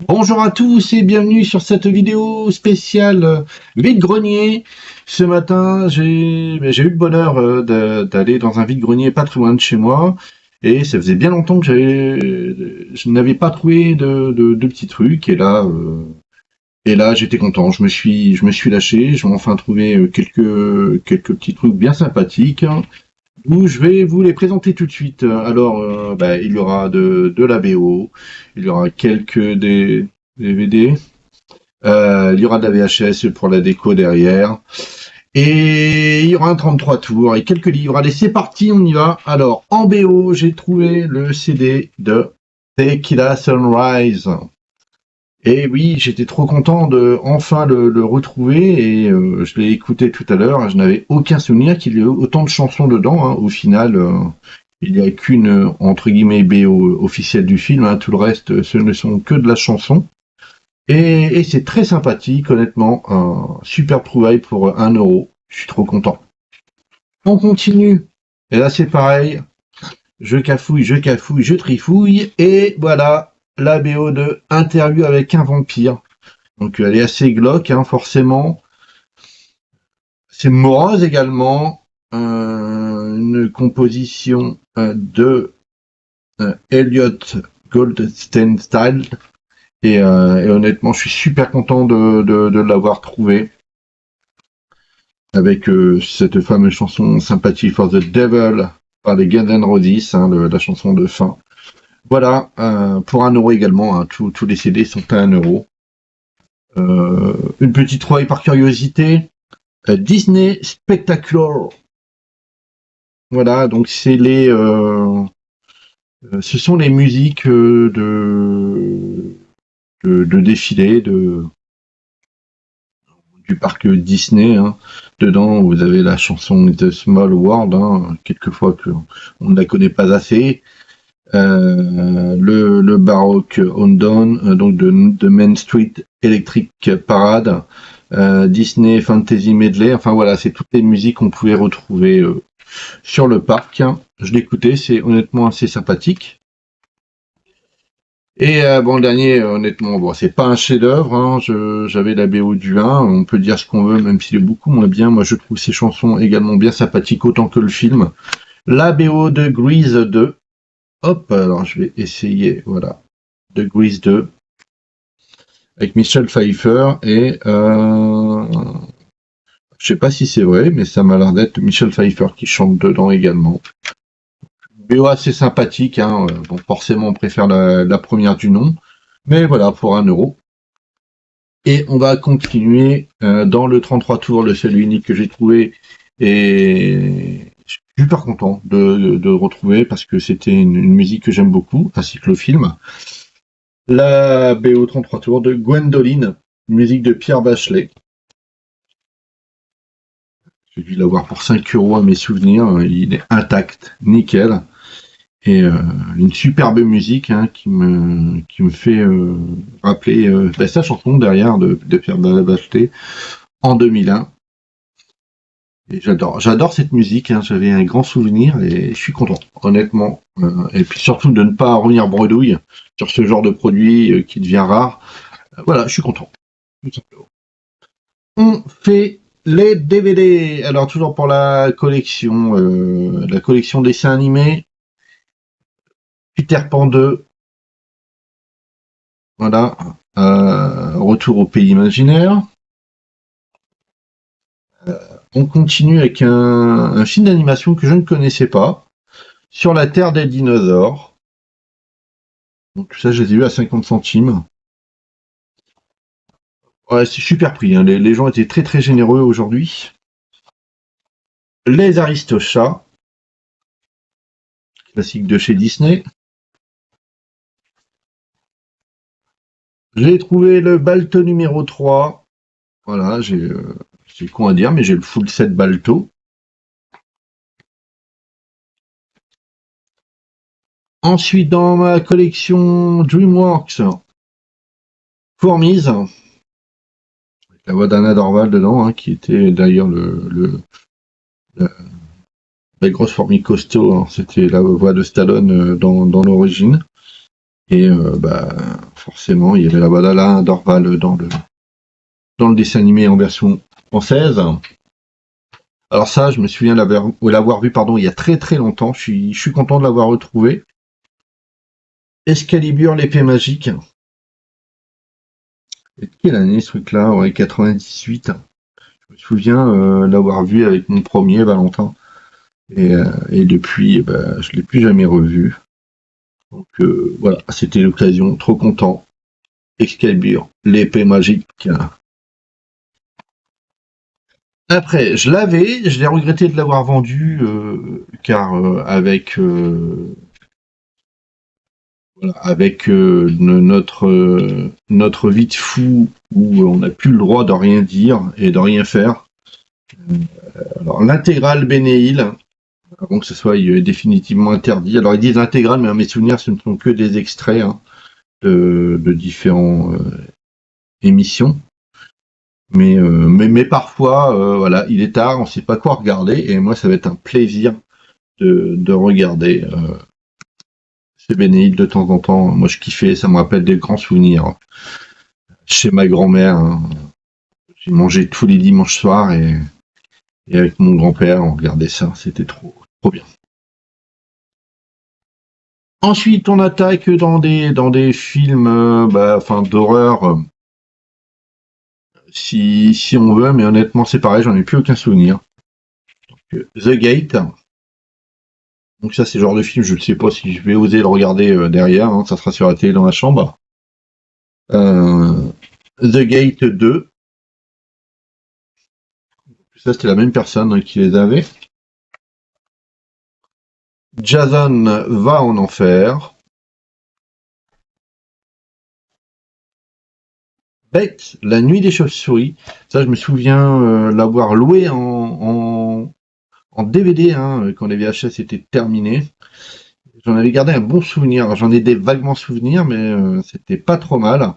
Bonjour à tous et bienvenue sur cette vidéo spéciale vide-grenier. Ce matin, j'ai eu le bonheur d'aller dans un vide-grenier pas très loin de chez moi et ça faisait bien longtemps que je n'avais pas trouvé de petits trucs et là j'étais content. Je me suis lâché. J'ai enfin trouvé quelques petits trucs bien sympathiques où je vais vous les présenter tout de suite. Alors, il y aura de la BO, il y aura quelques des DVD, il y aura de la VHS pour la déco derrière, et il y aura un 33 tours et quelques livres. Allez, c'est parti, on y va. Alors, en BO, j'ai trouvé le CD de Tequila Sunrise. Et oui, j'étais trop content de enfin le retrouver et je l'ai écouté tout à l'heure. Je n'avais aucun souvenir qu'il y ait autant de chansons dedans, hein. Au final, il n'y a qu'une entre guillemets BO officielle du film, hein. Tout le reste, ce ne sont que de la chanson. Et c'est très sympathique, honnêtement. Un super trouvaille pour 1 euro. Je suis trop content. On continue. Et là, c'est pareil. Je cafouille, je trifouille. Et voilà, la BO de Interview avec un vampire. Donc elle est assez glauque, hein, forcément. C'est morose également. Une composition de Elliot Goldstein. Et honnêtement, je suis super content de l'avoir trouvé avec cette fameuse chanson Sympathy for the Devil par les Guns N' Roses, hein, la chanson de fin. Voilà, pour 1 euro également, hein, tous les CD sont à 1 euro. Une petite trouvaille par curiosité, Disney Spectacular. Voilà, donc ce sont les musiques de défilés du parc Disney, hein. Dedans, vous avez la chanson The Small World, hein, quelquefois on ne la connaît pas assez. Le baroque On Down, donc de Main Street Electric Parade, Disney Fantasy Medley. Enfin voilà, c'est toutes les musiques qu'on pouvait retrouver sur le parc. Je l'écoutais, c'est honnêtement assez sympathique. Et le dernier, honnêtement, bon, c'est pas un chef-d'œuvre, hein. J'avais la BO du 1, on peut dire ce qu'on veut, même s'il est beaucoup moins bien. Moi, je trouve ces chansons également bien sympathiques, autant que le film. La BO de Grease 2. Hop, alors je vais essayer, voilà, de Grease 2, avec Michel Pfeiffer, et je sais pas si c'est vrai, mais ça m'a l'air d'être Michel Pfeiffer qui chante dedans également. BO assez sympathique, hein. Bon, forcément, on préfère la première du nom, mais voilà, pour 1 euro. Et on va continuer dans le 33 tours, le seul unique que j'ai trouvé, et je suis super content de retrouver parce que c'était une musique que j'aime beaucoup, ainsi que le film. La BO 33 tours de Gwendoline, musique de Pierre Bachelet. J'ai dû l'avoir pour 5 euros à mes souvenirs, il est intact, nickel. Et une superbe musique, hein, qui me fait rappeler sa chanson derrière de Pierre Bachelet en 2001. Et j'adore cette musique, hein, j'avais un grand souvenir et je suis content, honnêtement. Et puis surtout de ne pas revenir bredouille sur ce genre de produit qui devient rare. Voilà, je suis content. On fait les DVD. Alors toujours pour la collection dessin animé. Peter Pan 2. Voilà. Retour au pays imaginaire. On continue avec un film d'animation que je ne connaissais pas. Sur la Terre des dinosaures. Donc tout ça, je les ai eu à 50 centimes. Ouais, c'est super prix, hein. Les gens étaient très très généreux aujourd'hui. Les Aristochats, classique de chez Disney. J'ai trouvé le Balto numéro 3. Voilà, c'est con à dire, mais j'ai le full set Balto. Ensuite, dans ma collection DreamWorks, Fourmise, avec la voix d'Anna Dorval dedans, hein, qui était d'ailleurs la grosse fourmi costaud, hein, c'était la voix de Stallone dans l'origine. Et forcément, il y avait la voix d'Alain Dorval dans le dessin animé en version française. Alors ça, je me souviens l'avoir vu il y a très très longtemps. Je suis content de l'avoir retrouvé. Excalibur, l'épée magique. Et quelle année ce truc-là? Ouais, 98. Je me souviens l'avoir vu avec mon premier Valentin. Et depuis, je l'ai plus jamais revu. Donc voilà, c'était l'occasion. Trop content. Excalibur, l'épée magique. Après, je l'ai regretté de l'avoir vendu, car notre vie de fou où on n'a plus le droit de rien dire et de rien faire. Alors l'intégrale Bénéil, avant que ce soit définitivement interdit. Alors ils disent intégrale, mais à mes souvenirs, ce ne sont que des extraits de différentes émissions. Mais parfois, voilà, il est tard, on sait pas quoi regarder, et moi, ça va être un plaisir de regarder ce Bénéil de temps en temps. Moi, je kiffais, ça me rappelle des grands souvenirs. Chez ma grand-mère, hein, j'ai mangé tous les dimanches soirs, et avec mon grand-père, on regardait ça, c'était trop bien. Ensuite, on attaque dans des films d'horreur, si on veut, mais honnêtement, c'est pareil, j'en ai plus aucun souvenir. Donc, The Gate. Donc ça, c'est le genre de film, je ne sais pas si je vais oser le regarder derrière, hein, ça sera sur la télé dans la chambre. The Gate 2. Ça, c'était la même personne qui les avait. Jason va en enfer. Bête, la nuit des chauves-souris. Ça, je me souviens l'avoir loué en DVD, hein, quand les VHS étaient terminés. J'en avais gardé un bon souvenir. J'en ai des vaguement souvenirs, mais c'était pas trop mal.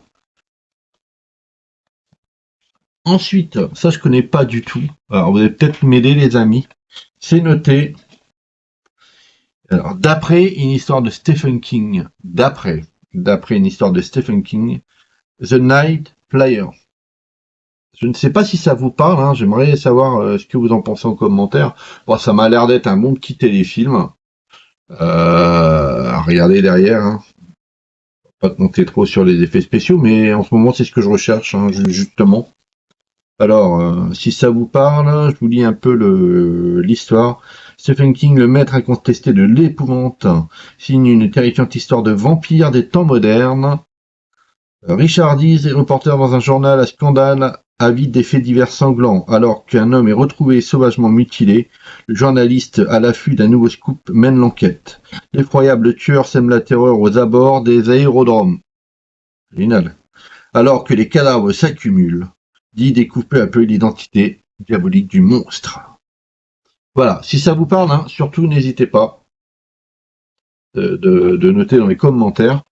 Ensuite, ça je connais pas du tout. Alors vous allez peut-être m'aider les amis. C'est noté. Alors d'après une histoire de Stephen King, d'après une histoire de Stephen King, The Night Flyer. Je ne sais pas si ça vous parle, hein, j'aimerais savoir ce que vous en pensez en commentaire. Bon, ça m'a l'air d'être un bon petit téléfilm. À regarder derrière, hein. Pas de monter trop sur les effets spéciaux, mais en ce moment c'est ce que je recherche, hein, justement. Alors, si ça vous parle, je vous lis un peu l'histoire. Stephen King, le maître incontesté de l'épouvante, signe une terrifiante histoire de vampire des temps modernes. Richard Dees est reporter dans un journal à scandale, avide des faits divers sanglants. Alors qu'un homme est retrouvé sauvagement mutilé, le journaliste, à l'affût d'un nouveau scoop, mène l'enquête. L'effroyable tueur sème la terreur aux abords des aérodromes. Génial. Alors que les cadavres s'accumulent, Dee découvre peu à peu l'identité diabolique du monstre. Voilà, si ça vous parle, hein, surtout n'hésitez pas de noter dans les commentaires.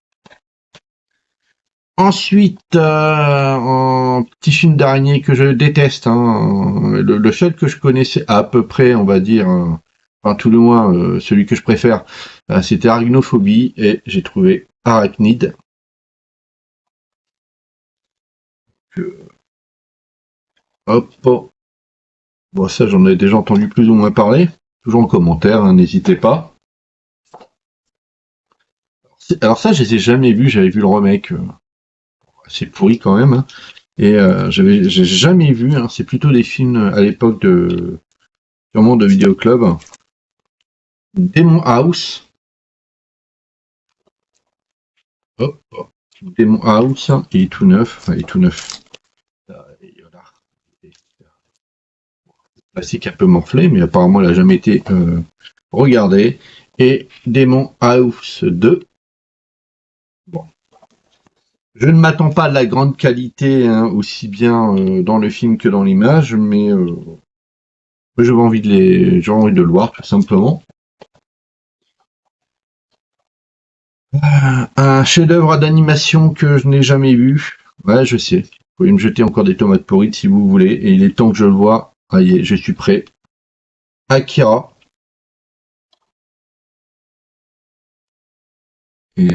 Ensuite, un petit film d'araignée que je déteste, hein, le seul que je connaissais à peu près, on va dire, enfin tout le moins, celui que je préfère, c'était Arachnophobie, et j'ai trouvé Arachnide. Hop. Bon, ça, j'en ai déjà entendu plus ou moins parler. Toujours en commentaire, hein, n'hésitez pas. Alors ça, je les ai jamais vus. J'avais vu le remake. C'est pourri quand même. Hein. Et j'ai jamais vu. Hein, c'est plutôt des films à l'époque sûrement de Vidéoclub. Demon House. Hop. Demon House. Il est tout neuf. Enfin, il est tout neuf. Classique un peu morflé, mais apparemment il n'a jamais été regardé. Et Demon House 2. Bon. Je ne m'attends pas à la grande qualité, hein, aussi bien dans le film que dans l'image, mais j'ai envie de le voir tout simplement. Un chef-d'œuvre d'animation que je n'ai jamais vu. Ouais, je sais. Vous pouvez me jeter encore des tomates pourrites si vous voulez, et il est temps que je le vois. Ah y est, je suis prêt. Akira. Et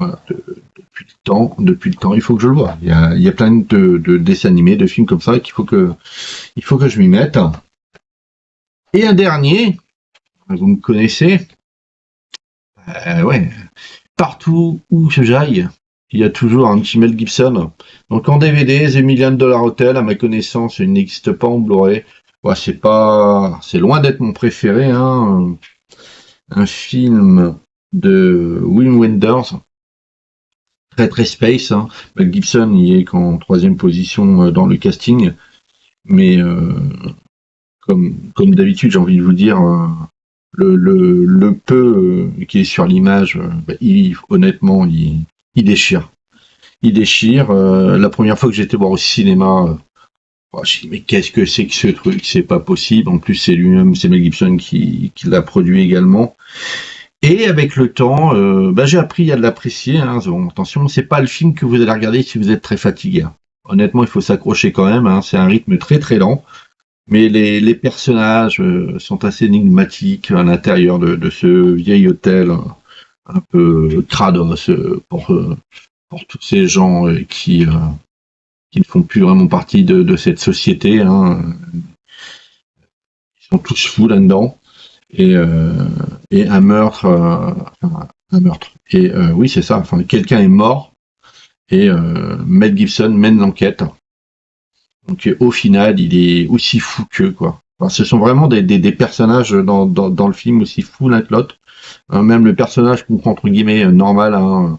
Voilà, depuis le temps, il faut que je le vois. Il y a plein de dessins animés, de films comme ça il faut que je m'y mette. Et un dernier, vous me connaissez, ouais, partout où j'aille, il y a toujours un petit Mel Gibson. Donc en DVD, The Million Dollar Hotel, à ma connaissance, il n'existe pas en Blu-ray. Ouais, c'est loin d'être mon préféré, hein. Un film de Wim Wenders, très très space, hein. Mel Gibson, il est qu'en troisième position dans le casting, mais comme d'habitude, j'ai envie de vous dire, le peu qui est sur l'image, honnêtement, il déchire. Il déchire. La première fois que j'étais voir au cinéma, je me dis mais qu'est-ce que c'est que ce truc? C'est pas possible. En plus, c'est lui-même, c'est Mel Gibson qui l'a produit également. Et avec le temps, j'ai appris à l'apprécier. Hein. Bon, attention, c'est pas le film que vous allez regarder si vous êtes très fatigué. Hein. Honnêtement, il faut s'accrocher quand même. Hein. C'est un rythme très très lent. Mais les personnages sont assez énigmatiques à l'intérieur de ce vieil hôtel un peu crados pour tous ces gens qui ne font plus vraiment partie de cette société. Hein. Ils sont tous fous là-dedans. Et, euh, et un meurtre. Et oui, c'est ça. Enfin, quelqu'un est mort et Mel Gibson mène l'enquête. Donc au final, il est aussi fou qu'eux, quoi. Enfin, ce sont vraiment des personnages dans le film aussi fous l'un que l'autre. Hein, même le personnage qu'on prend entre guillemets normal, hein,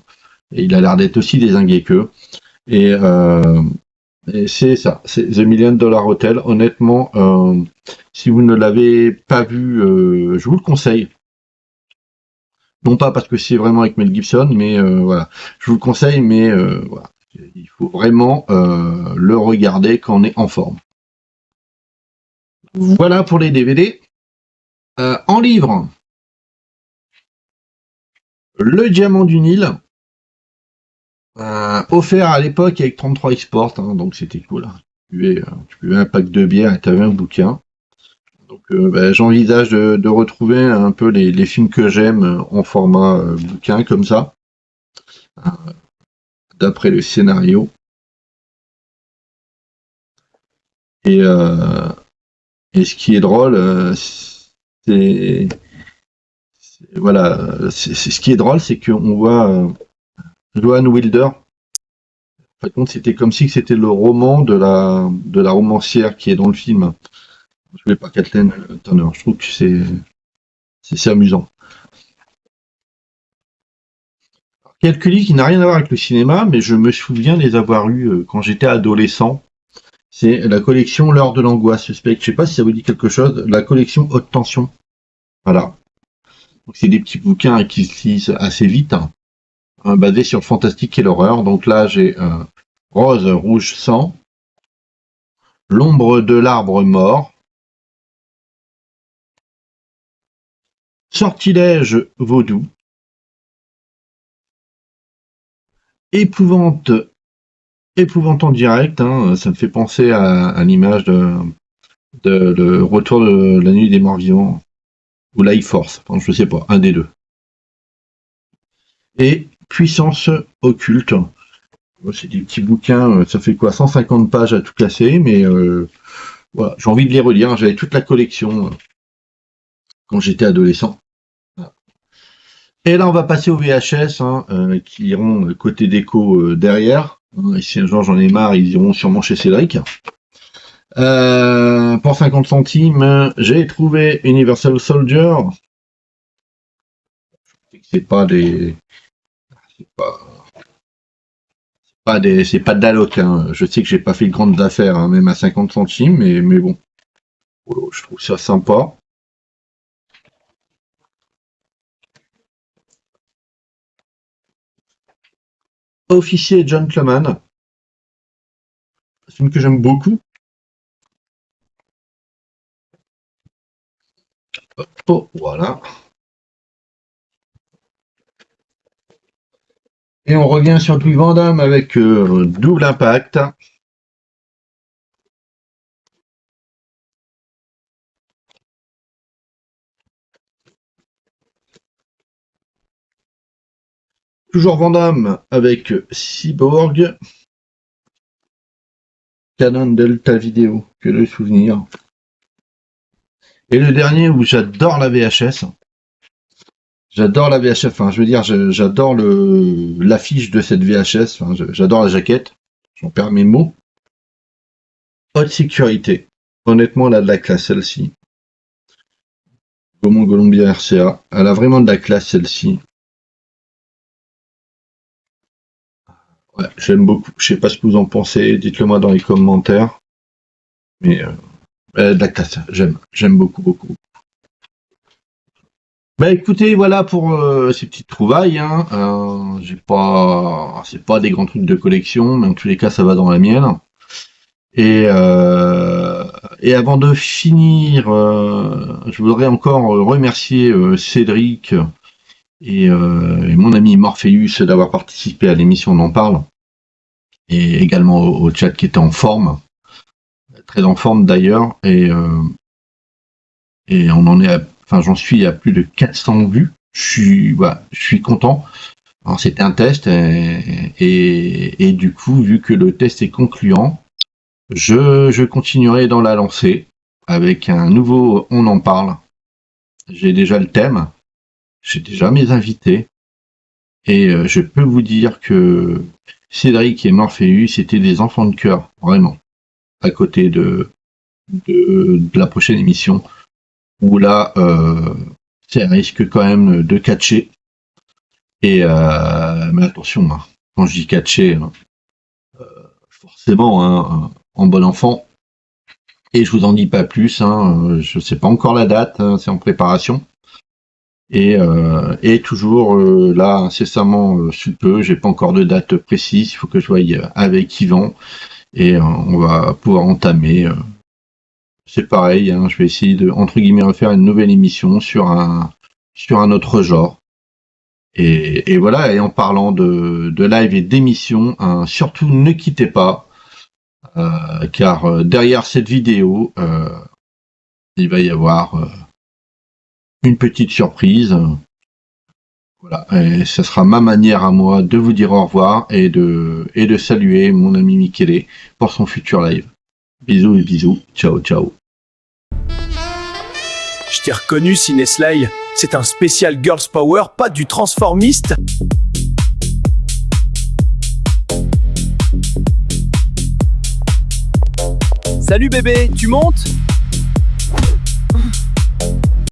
il a l'air d'être aussi dézingué qu'eux. Et, et c'est ça, c'est The Million Dollar Hotel. Honnêtement, si vous ne l'avez pas vu, je vous le conseille. Non pas parce que c'est vraiment avec Mel Gibson, mais voilà, je vous le conseille, mais voilà, il faut vraiment le regarder quand on est en forme. Voilà pour les DVD. En livre, Le Diamant du Nil, offert à l'époque avec 33 Export, hein, donc c'était cool. Hein. Tu buvais un pack de bière et tu avais un bouquin. Donc j'envisage de retrouver un peu les films que j'aime en format bouquin comme ça, d'après le scénario. Et, et ce qui est drôle, c'est voilà, ce qui est drôle, c'est qu'on voit Johan Wilder. Par contre, c'était comme si c'était le roman de la romancière qui est dans le film. Je ne vais pas Kathleen Turner. Je trouve que c'est amusant. Quelques livres qui n'ont rien à voir avec le cinéma, mais je me souviens les avoir eus quand j'étais adolescent. C'est la collection L'heure de l'angoisse suspecte. Je sais pas si ça vous dit quelque chose. La collection Haute Tension. Voilà. Donc c'est des petits bouquins qui se lisent assez vite, hein, basés sur le fantastique et l'horreur. Donc là, j'ai Rose, Rouge, Sang, L'ombre de l'arbre mort, Sortilège vaudou, Épouvante, épouvante en direct. Hein, ça me fait penser à l'image de Retour de la nuit des morts vivants ou Life Force. Enfin, je sais pas, un des deux. Et Puissance occulte. C'est des petits bouquins, ça fait quoi, 150 pages à tout casser, mais voilà, j'ai envie de les relire. J'avais toute la collection quand j'étais adolescent. Et là, on va passer au VHS, hein, qui iront côté déco derrière. Et si un jour j'en ai marre, ils iront sûrement chez Cédric. Pour 50 centimes, j'ai trouvé Universal Soldier. C'est pas des, c'est c'est pas de la loc, hein. Je sais que j'ai pas fait de grandes affaires, hein, même à 50 centimes, mais bon, je trouve ça sympa. Officier et Gentleman, c'est un film que j'aime beaucoup. Oh, voilà. Et on revient sur Louis Van Damme avec Double Impact. Toujours Van Damme avec Cyborg. Canon Delta Vidéo, que de souvenirs. Et le dernier où j'adore la VHS. J'adore la VHS, enfin je veux dire, j'adore l'affiche de cette VHS, enfin, j'adore la jaquette, j'en perds mes mots. Haute sécurité. Honnêtement, elle a de la classe celle-ci. Gaumont Columbia RCA. Elle a vraiment de la classe celle-ci. Ouais, j'aime beaucoup. Je sais pas ce que vous en pensez, dites-le moi dans les commentaires. Mais elle a de la classe, j'aime beaucoup. Bah écoutez, voilà pour ces petites trouvailles. Hein. C'est pas des grands trucs de collection, mais en tous les cas, ça va dans la mienne. Et avant de finir, je voudrais encore remercier Cédric et mon ami Morpheus d'avoir participé à l'émission On en parle, et également au chat qui était en forme, très en forme d'ailleurs, et on en est j'en suis à plus de 400 vues. Je suis content. Alors c'était un test et du coup, vu que le test est concluant, je continuerai dans la lancée avec un nouveau On en parle. J'ai déjà le thème, j'ai déjà mes invités et je peux vous dire que Cédric et Morpheus étaient des enfants de cœur, vraiment, à côté de la prochaine émission. Où là, ça risque quand même de catcher. Et mais attention, hein, quand je dis catcher, forcément, en bon enfant. Et je vous en dis pas plus. Je sais pas encore la date, c'est en préparation. Et toujours là, incessamment sous peu. J'ai pas encore de date précise. Il faut que je voie avec Yvan et on va pouvoir entamer. C'est pareil, je vais essayer de, entre guillemets, refaire une nouvelle émission sur un autre genre. Et voilà, et en parlant de live et d'émission, surtout ne quittez pas, car derrière cette vidéo, il va y avoir une petite surprise. Voilà, et ce sera ma manière à moi de vous dire au revoir et de saluer mon ami Michele pour son futur live. Bisous et bisous. Ciao, ciao. Je t'ai reconnu, Cineslay. C'est un spécial Girls Power, pas du transformiste. Salut bébé, tu montes ?